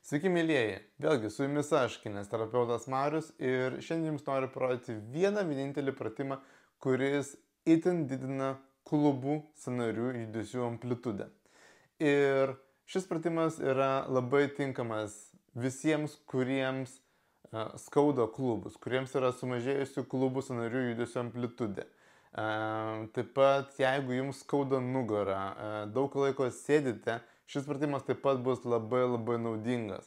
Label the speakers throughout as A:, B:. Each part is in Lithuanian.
A: Sveiki, mėlyjeji! Vėlgi su jumis aš, kineziterapeutas Marius, ir šiandien jums noriu parodyti vieną vienintelį pratimą, kuris itin didina klubų sąnarių judesių amplitudę. Ir šis pratimas yra labai tinkamas visiems, kuriems skauda klubus, kuriems yra sumažėjusių klubų sąnarių judesių amplitudė. Taip pat, jeigu jums skauda nugarą, daug laiko sėdite, šis pratimas taip pat bus labai naudingas.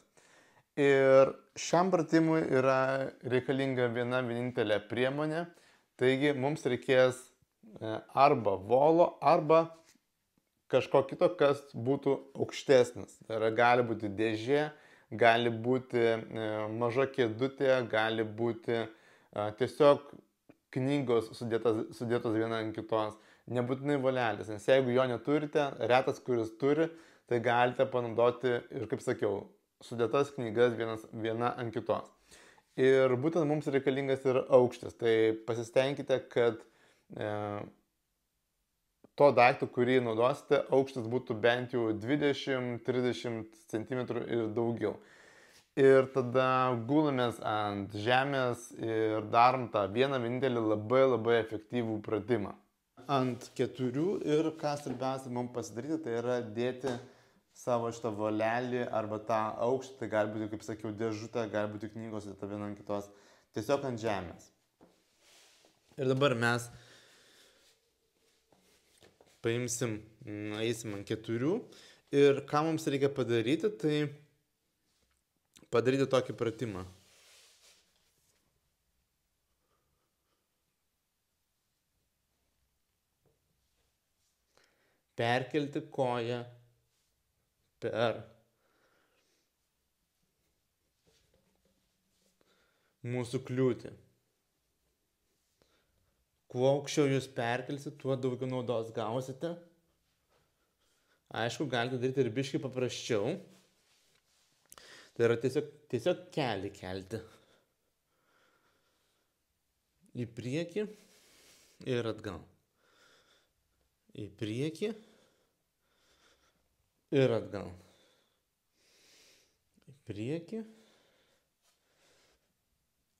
A: Ir šiam pratimui yra reikalinga viena vienintelė priemonė, taigi mums reikės arba volo, arba kažko kito, kas būtų aukštesnis. Tai yra, gali būti dėžė, gali būti maža kėdutė, gali būti tiesiog knygos sudėtos viena ant kitos, nebūtinai volelis, nes jeigu jo neturite, retas, kuris turi, tai galite panaudoti ir, kaip sakiau, sudėtas knygas viena ant kitos. Ir būtent mums reikalingas yra aukštis, tai pasistengkite, kad to daikto, kurį naudosite, aukštis būtų bent jau 20-30 cm ir daugiau. Ir tada gulamės ant žemės ir darom tą vieną vienintelį labai efektyvų pratimą. Ant 4 ir ką svarbiausia mums pasidaryti, tai yra dėti savo šitą volelį arba tą aukštį, tai gali būti, kaip sakiau, dėžutė, gali būti knygos ir ta viena ant kitos, tiesiog ant žemės. Ir dabar mes paimsim, eisim ant 4 ir ką mums reikia padaryti, tai padaryti tokį pratimą. Perkelti koją per mūsų kliūtį. Kuo aukščiau jūs perkelsit, tuo daugiau naudos gausite. Aišku, galite daryti ir biškį paprasčiau. Tai yra tiesiog kelį kelti. Į priekį ir atgal. Į priekį ir atgal. Į priekį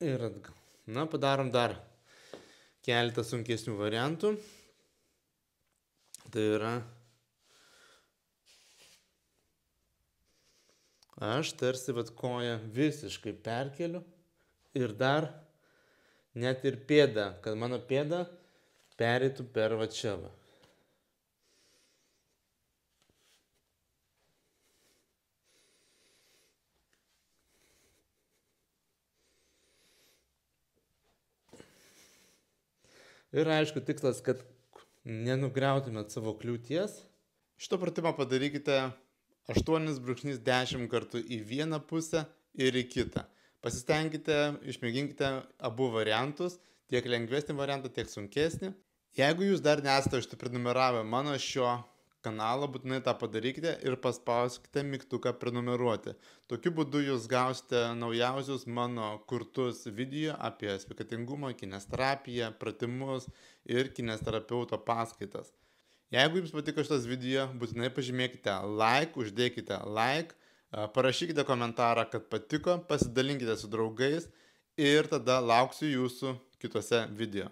A: ir atgal. Na, padarom dar keletą sunkesnių variantų. Tai yra, aš tarsi koją visiškai perkeliu ir dar net ir pėdą, kad mano pėda pereitų per čia. Ir aišku, tikslas, kad nenugriautumėt savo kliūties. Šito pratimą padarykite 8-10 kartų į vieną pusę ir į kitą. Pasistengkite, išmėginkite abu variantus, tiek lengvesnį variantą, tiek sunkesnį. Jeigu jūs dar nesate užsiprenumeravę mano šio kanalą, būtinai tą padarykite ir paspauskite mygtuką prenumeruoti. Tokiu būdu jūs gausite naujausius mano kurtus video apie sveikatingumą, kineziterapiją, pratimus ir kineziterapeuto paskaitas. Jeigu jums patiko šitas video, būtinai pažymėkite like, uždėkite like, parašykite komentarą, kad patiko, pasidalinkite su draugais ir tada lauksiu jūsų kitose video.